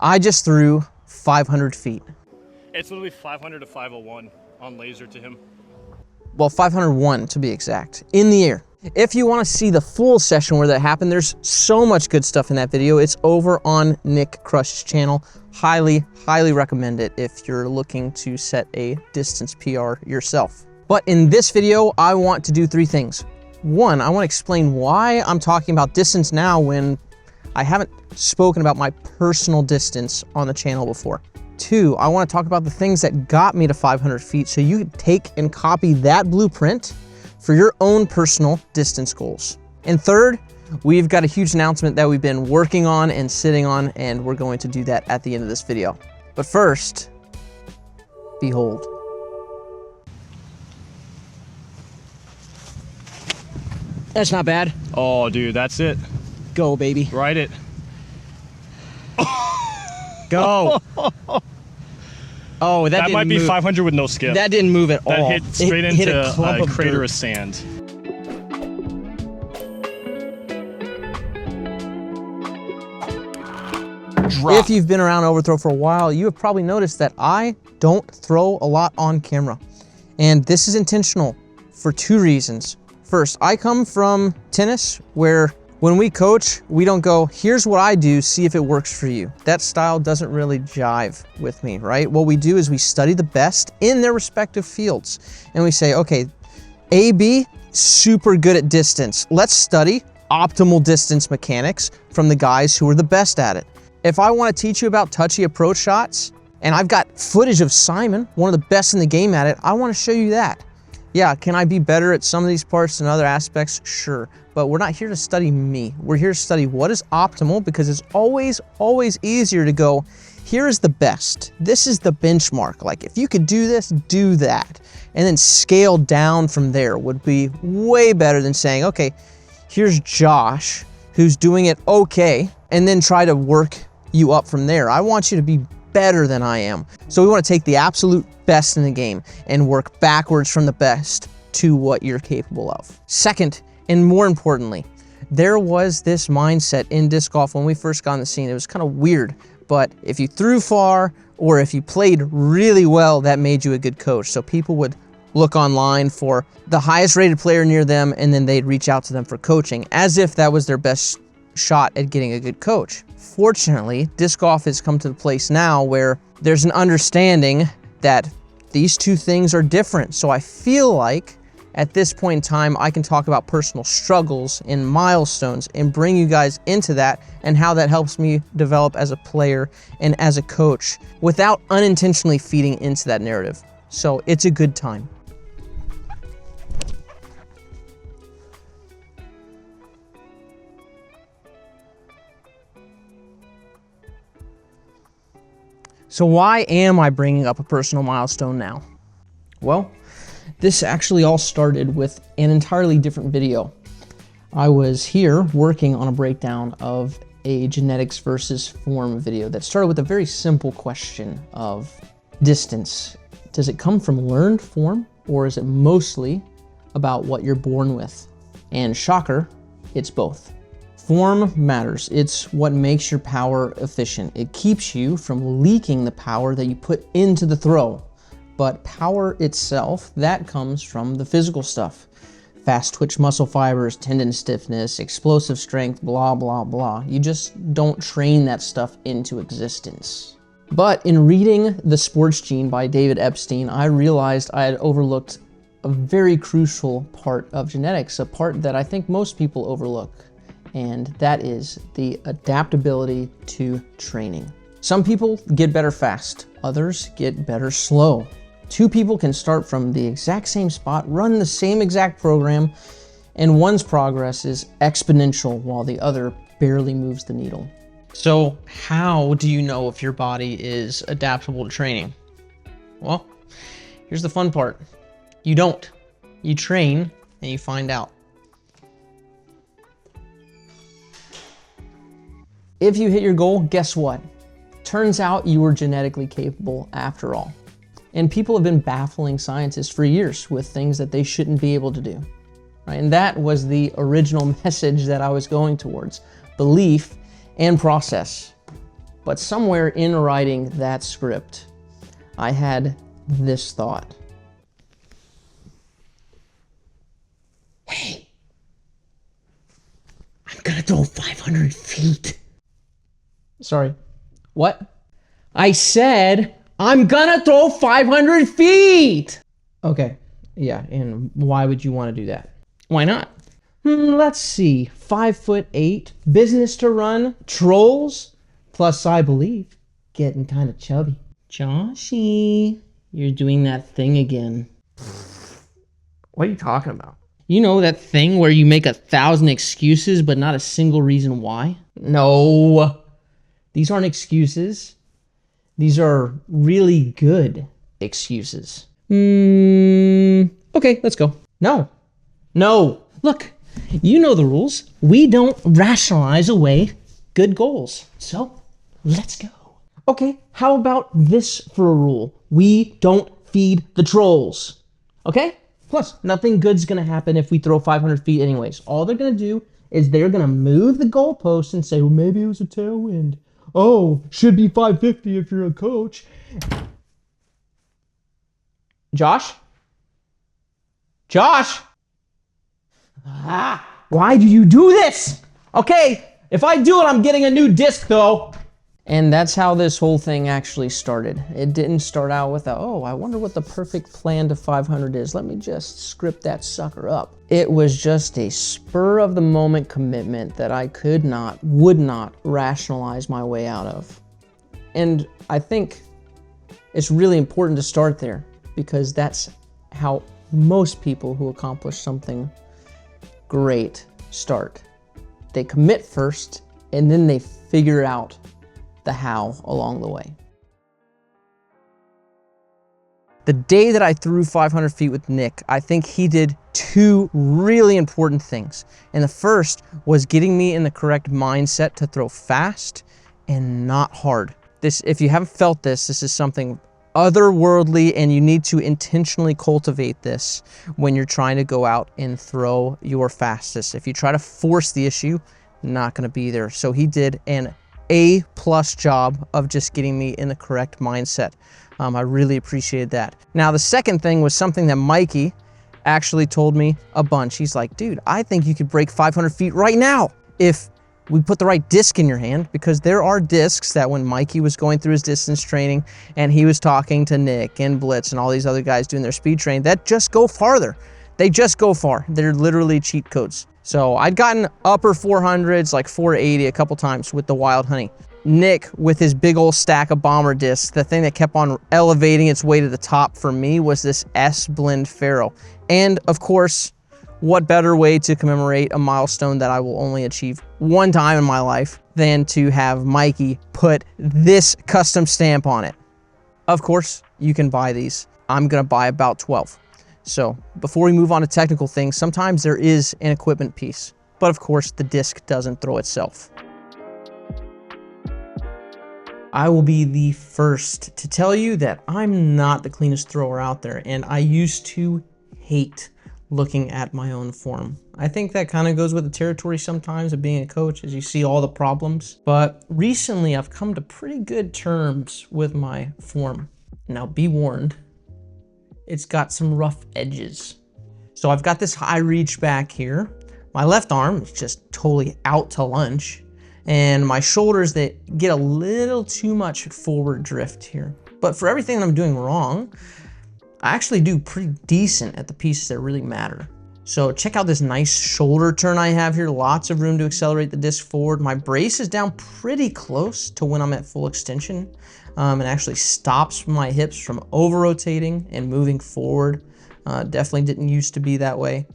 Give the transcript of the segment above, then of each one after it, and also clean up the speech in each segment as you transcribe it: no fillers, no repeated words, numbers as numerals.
I just threw 500 feet. It's literally 500 to 501 on laser to him. Well, 501 to be exact, in the air. If you want to see the full session where that happened, there's so much good stuff in that video. It's over on Nick Crush's channel. Highly, highly recommend it if you're looking to set a distance PR yourself. But in this video, I want to do three things. One, I want to explain why I'm talking about distance now when I haven't spoken about my personal distance on the channel before. Two, I want to talk about the things that got me to 500 feet so you can take and copy that blueprint for your own personal distance goals. And third, we've got a huge announcement that we've been working on and sitting on, and we're going to do that at the end of this video. But first, behold. That's not bad. Oh, dude, that's it. Go, baby. Ride it. Go. Oh, that might be move. 500 with no skip. That didn't move at all. That hit straight into a crater dirt. of sand. Drop. If you've been around Overthrow for a while, you have probably noticed that I don't throw a lot on camera. And this is intentional for two reasons. First, I come from tennis where when we coach, we don't go, here's what I do, see if it works for you. That style doesn't really jive with me, right? What we do is we study the best in their respective fields. And we say, okay, AB, super good at distance. Let's study optimal distance mechanics from the guys who are the best at it. If I want to teach you about touchy approach shots, and I've got footage of Simon, one of the best in the game at it, I want to show you that. Yeah, can I be better at some of these parts and other aspects? Sure, but we're not here to study me. We're here to study what is optimal, because it's always easier to go, here is the best. This is the benchmark. Like, if you could do this, do that. And then scale down from there would be way better than saying, okay, here's Josh, who's doing it okay, and then try to work you up from there. I want you to be better than I am. So we want to take the absolute best in the game and work backwards from the best to what you're capable of. Second, and more importantly, there was this mindset in disc golf when we first got on the scene. It was kind of weird, but if you threw far or if you played really well, that made you a good coach. So people would look online for the highest rated player near them, and then they'd reach out to them for coaching as if that was their best shot at getting a good coach. Fortunately, disc golf has come to the place now where there's an understanding that these two things are different. So I feel like at this point in time, I can talk about personal struggles and milestones and bring you guys into that and how that helps me develop as a player and as a coach without unintentionally feeding into that narrative. So it's a good time. So why am I bringing up a personal milestone now? Well, this actually all started with an entirely different video. I was here working on a breakdown of a genetics versus form video that started with a very simple question of distance. Does it come from learned form, or is it mostly about what you're born with? And shocker, it's both. Form matters. It's what makes your power efficient. It keeps you from leaking the power that you put into the throw. But power itself, that comes from the physical stuff. Fast twitch muscle fibers, tendon stiffness, explosive strength, blah, blah, blah. You just don't train that stuff into existence. But in reading The Sports Gene by David Epstein, I realized I had overlooked a very crucial part of genetics, a part that I think most people overlook. And that is the adaptability to training. Some people get better fast, others get better slow. Two people can start from the exact same spot, run the same exact program, and one's progress is exponential while the other barely moves the needle. So how do you know if your body is adaptable to training? Well, here's the fun part. You don't. You train and you find out. If you hit your goal, guess what? Turns out you were genetically capable after all. And people have been baffling scientists for years with things that they shouldn't be able to do. Right? And that was the original message that I was going towards. Belief and process. But somewhere in writing that script, I had this thought. Hey, I'm gonna throw 500 feet. Sorry, what? I said, I'm gonna throw 500 feet! Okay, yeah, and why would you want to do that? Why not? Let's see, 5'8", business to run, trolls, plus I believe, getting kind of chubby. Joshy, you're doing that thing again. What are you talking about? You know that thing where you make 1,000 excuses but not a single reason why? No, these aren't excuses. These are really good excuses. Okay, let's go. No. Look, you know the rules. We don't rationalize away good goals. So, let's go. Okay, how about this for a rule? We don't feed the trolls. Okay? Plus, nothing good's gonna happen if we throw 500 feet anyways. All they're gonna do is they're gonna move the goalpost and say, well, maybe it was a tailwind. Oh, should be 550 if you're a coach. Josh? Why do you do this? Okay, if I do it, I'm getting a new disc though. And that's how this whole thing actually started. It didn't start out with oh, I wonder what the perfect plan to 500 is. Let me just script that sucker up. It was just a spur of the moment commitment that I would not rationalize my way out of. And I think it's really important to start there because that's how most people who accomplish something great start. They commit first and then they figure out the how along the way. The day that I threw 500 feet with Nick, I think he did two really important things. And the first was getting me in the correct mindset to throw fast and not hard. This, if you haven't felt this, this is something otherworldly, and you need to intentionally cultivate this when you're trying to go out and throw your fastest. If you try to force the issue, not gonna be there. So he did an A+ job of just getting me in the correct mindset. I really appreciated that. Now, the second thing was something that Mikey actually told me a bunch. He's like, dude, I think you could break 500 feet right now if we put the right disc in your hand, because there are discs that when Mikey was going through his distance training and he was talking to Nick and Blitz and all these other guys doing their speed training, that just go farther. They just go far. They're literally cheat codes. So I'd gotten upper 400s, like 480 a couple times with the Wild Honey. Nick, with his big old stack of bomber discs, the thing that kept on elevating its way to the top for me was this S-Blend Pharaoh. And of course, what better way to commemorate a milestone that I will only achieve one time in my life than to have Mikey put this custom stamp on it. Of course, you can buy these. I'm gonna buy about 12. So before we move on to technical things, sometimes there is an equipment piece, but of course the disc doesn't throw itself. I will be the first to tell you that I'm not the cleanest thrower out there, and I used to hate looking at my own form. I think that kind of goes with the territory sometimes of being a coach, as you see all the problems. But recently I've come to pretty good terms with my form. Now be warned, it's got some rough edges. So I've got this high reach back here. My left arm is just totally out to lunch. And my shoulders that get a little too much forward drift here. But for everything that I'm doing wrong, I actually do pretty decent at the pieces that really matter. So check out this nice shoulder turn I have here. Lots of room to accelerate the disc forward. My brace is down pretty close to when I'm at full extension. It actually stops my hips from over-rotating and moving forward. Definitely didn't used to be that way.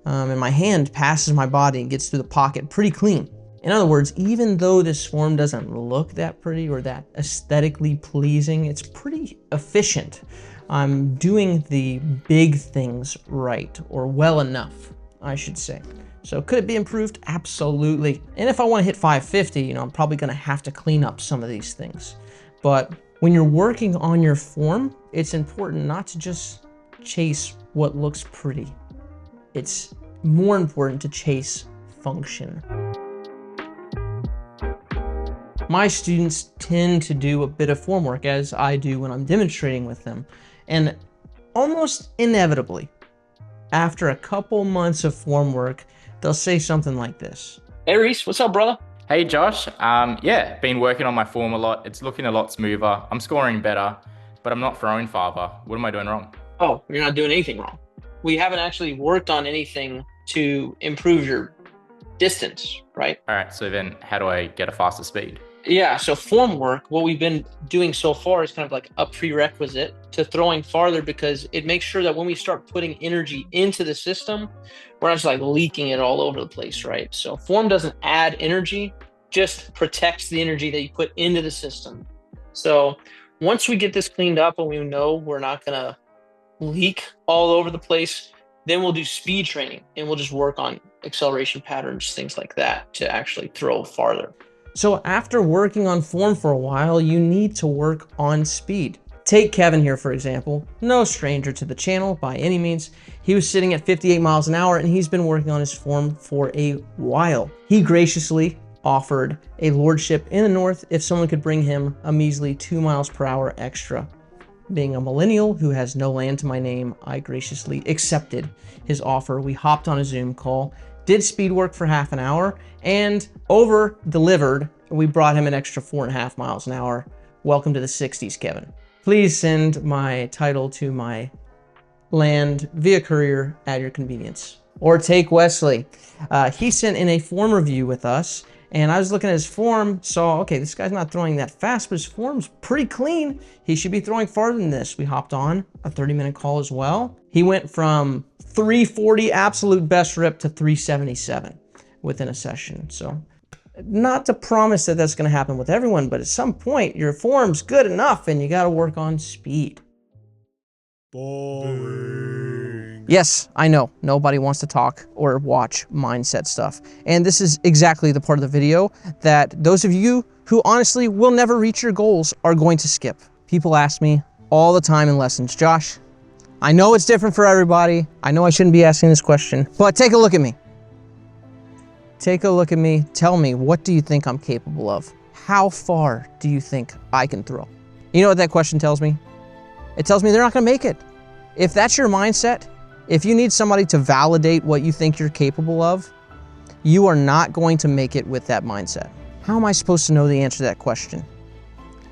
And my hand passes my body and gets through the pocket pretty clean. In other words, even though this form doesn't look that pretty or that aesthetically pleasing, it's pretty efficient. I'm doing the big things right, or well enough, I should say. So could it be improved? Absolutely. And if I want to hit 550, I'm probably going to have to clean up some of these things. But when you're working on your form, it's important not to just chase what looks pretty. It's more important to chase function. My students tend to do a bit of form work, as I do when I'm demonstrating with them. And almost inevitably, after a couple months of form work, they'll say something like this. Hey Reese, what's up, brother? Hey Josh, yeah, been working on my form a lot. It's looking a lot smoother. I'm scoring better, but I'm not throwing farther. What am I doing wrong? Oh, you're not doing anything wrong. We haven't actually worked on anything to improve your distance, right? All right, so then how do I get a faster speed? Yeah, so form work, what we've been doing so far is kind of like a prerequisite to throwing farther, because it makes sure that when we start putting energy into the system, we're not just like leaking it all over the place, right? So form doesn't add energy, just protects the energy that you put into the system. So once we get this cleaned up and we know we're not gonna leak all over the place, then we'll do speed training and we'll just work on acceleration patterns, things like that, to actually throw farther. So after working on form for a while, you need to work on speed. Take Kevin here, for example. No stranger to the channel by any means. He was sitting at 58 miles an hour and he's been working on his form for a while. He graciously offered a lordship in the north if someone could bring him a measly 2 miles per hour extra. Being a millennial who has no land to my name, I graciously accepted his offer. We hopped on a Zoom call, did speed work for half an hour, and over-delivered. We brought him an extra 4.5 miles an hour. Welcome to the 60s, Kevin. Please send my title to my land via courier at your convenience. Or take Wesley. He sent in a form review with us, and I was looking at his form, saw, okay, this guy's not throwing that fast, but his form's pretty clean. He should be throwing farther than this. We hopped on a 30-minute call as well. He went from 340 absolute best rip to 377 within a session. So not to promise that that's going to happen with everyone, but at some point your form's good enough and you got to work on speed. Boring. Yes, I know nobody wants to talk or watch mindset stuff. And this is exactly the part of the video that those of you who honestly will never reach your goals are going to skip. People ask me all the time in lessons, Josh, I know it's different for everybody. I know I shouldn't be asking this question, but take a look at me. Take a look at me. Tell me, what do you think I'm capable of? How far do you think I can throw? You know what that question tells me? It tells me they're not gonna make it. If that's your mindset, if you need somebody to validate what you think you're capable of, you are not going to make it with that mindset. How am I supposed to know the answer to that question?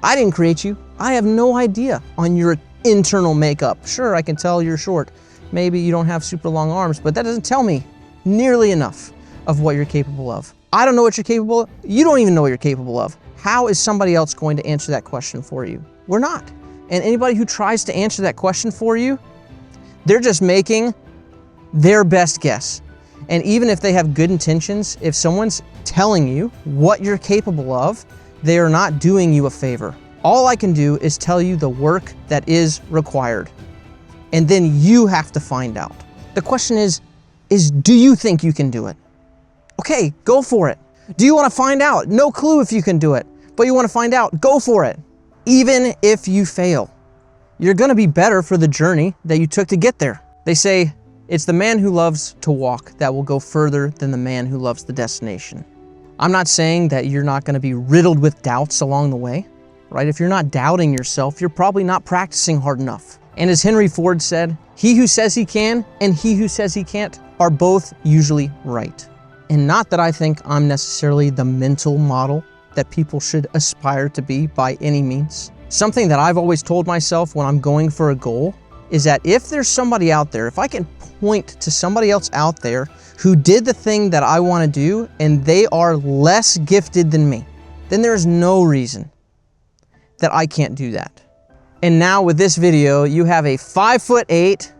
I didn't create you. I have no idea on your internal makeup. Sure, I can tell you're short. Maybe you don't have super long arms, but that doesn't tell me nearly enough of what you're capable of. I don't know what you're capable of. You don't even know what you're capable of. How is somebody else going to answer that question for you? We're not. And anybody who tries to answer that question for you, they're just making their best guess. And even if they have good intentions, if someone's telling you what you're capable of, they are not doing you a favor. All I can do is tell you the work that is required. And then you have to find out. The question is do you think you can do it? Okay, go for it. Do you want to find out? No clue if you can do it, but you want to find out, go for it. Even if you fail, you're going to be better for the journey that you took to get there. They say it's the man who loves to walk that will go further than the man who loves the destination. I'm not saying that you're not going to be riddled with doubts along the way, right? If you're not doubting yourself, you're probably not practicing hard enough. And as Henry Ford said, he who says he can and he who says he can't are both usually right. And not that I think I'm necessarily the mental model that people should aspire to be by any means. Something that I've always told myself when I'm going for a goal is that if there's somebody out there, if I can point to somebody else out there who did the thing that I want to do and they are less gifted than me, then there is no reason that I can't do that. And now with this video, you have a 5'8",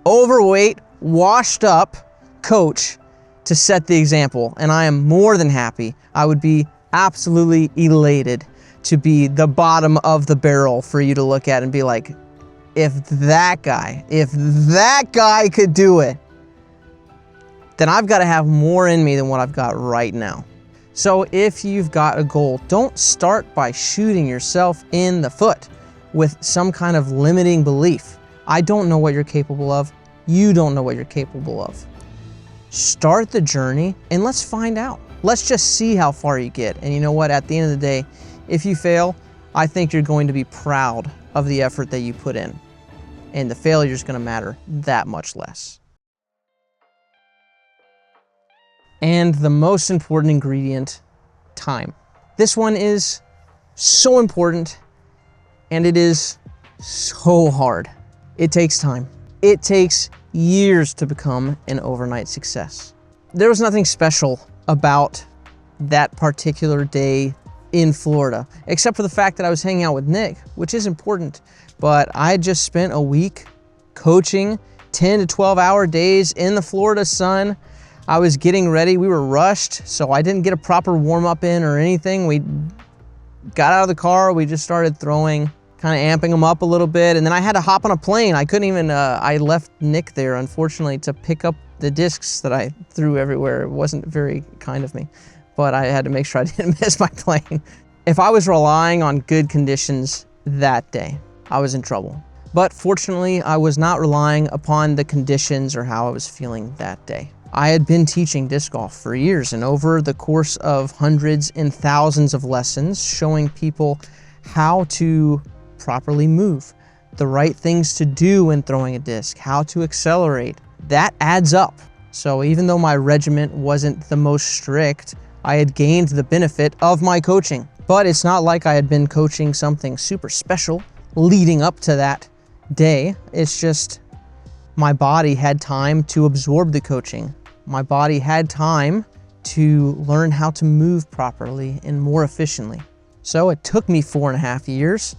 overweight, washed up coach to set the example. And I am more than happy. I would be absolutely elated to be the bottom of the barrel for you to look at and be like, if that guy could do it, then I've got to have more in me than what I've got right now. So if you've got a goal, don't start by shooting yourself in the foot with some kind of limiting belief. I don't know what you're capable of. You don't know what you're capable of. Start the journey and let's find out. Let's just see how far you get. And you know what? At the end of the day, if you fail, I think you're going to be proud of the effort that you put in. And the failure is going to matter that much less. And the most important ingredient, time. This one is so important, and it is so hard. It takes time. It takes years to become an overnight success. There was nothing special about that particular day in Florida, except for the fact that I was hanging out with Nick, which is important. But I just spent a week coaching 10 to 12 hour days in the Florida sun. I was getting ready. We were rushed, so I didn't get a proper warm up in or anything. We got out of the car. We just started throwing, kind of amping them up a little bit. And then I had to hop on a plane. I couldn't even, I left Nick there, unfortunately, to pick up the discs that I threw everywhere. It wasn't very kind of me, but I had to make sure I didn't miss my plane. If I was relying on good conditions that day, I was in trouble. But fortunately, I was not relying upon the conditions or how I was feeling that day. I had been teaching disc golf for years, and over the course of hundreds and thousands of lessons, showing people how to properly move, the right things to do when throwing a disc, how to accelerate, that adds up. So even though my regiment wasn't the most strict, I had gained the benefit of my coaching. But it's not like I had been coaching something super special leading up to that day. It's just my body had time to absorb the coaching. My body had time to learn how to move properly and more efficiently. So it took me 4.5 years,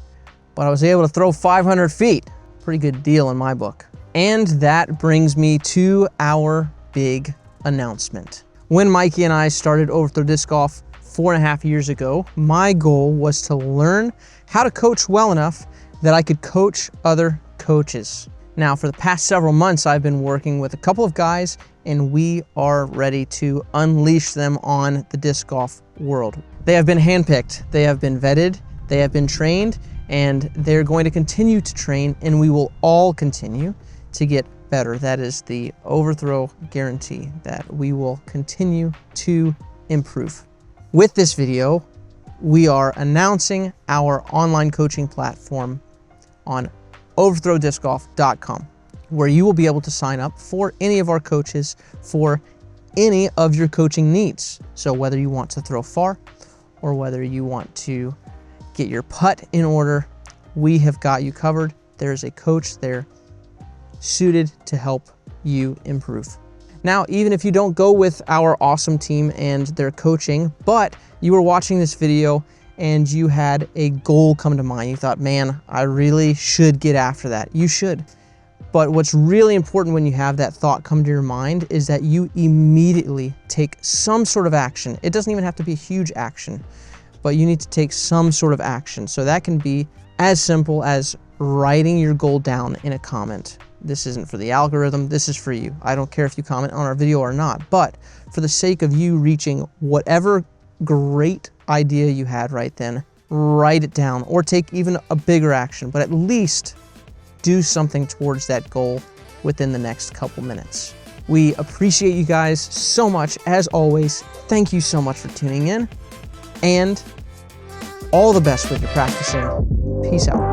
but I was able to throw 500 feet. Pretty good deal in my book. And that brings me to our big announcement. When Mikey and I started Overthrow Disc Golf 4.5 years ago, my goal was to learn how to coach well enough that I could coach other coaches. Now, for the past several months, I've been working with a couple of guys, and we are ready to unleash them on the disc golf world. They have been handpicked, they have been vetted, they have been trained, and they're going to continue to train, and we will all continue to get better. That is the Overthrow guarantee, that we will continue to improve. With this video, we are announcing our online coaching platform on overthrowdiscgolf.com, where you will be able to sign up for any of our coaches for any of your coaching needs. So whether you want to throw far or whether you want to get your putt in order, we have got you covered. There's a coach there suited to help you improve. Now, even if you don't go with our awesome team and their coaching, but you were watching this video and you had a goal come to mind, you thought, man, I really should get after that. You should. But what's really important when you have that thought come to your mind is that you immediately take some sort of action. It doesn't even have to be huge action, but you need to take some sort of action. So that can be as simple as writing your goal down in a comment. This isn't for the algorithm, this is for you. I don't care if you comment on our video or not, but for the sake of you reaching whatever great idea you had right then, write it down or take even a bigger action, but at least do something towards that goal within the next couple minutes. We appreciate you guys so much. As always, thank you so much for tuning in, and all the best with your practicing. Peace out.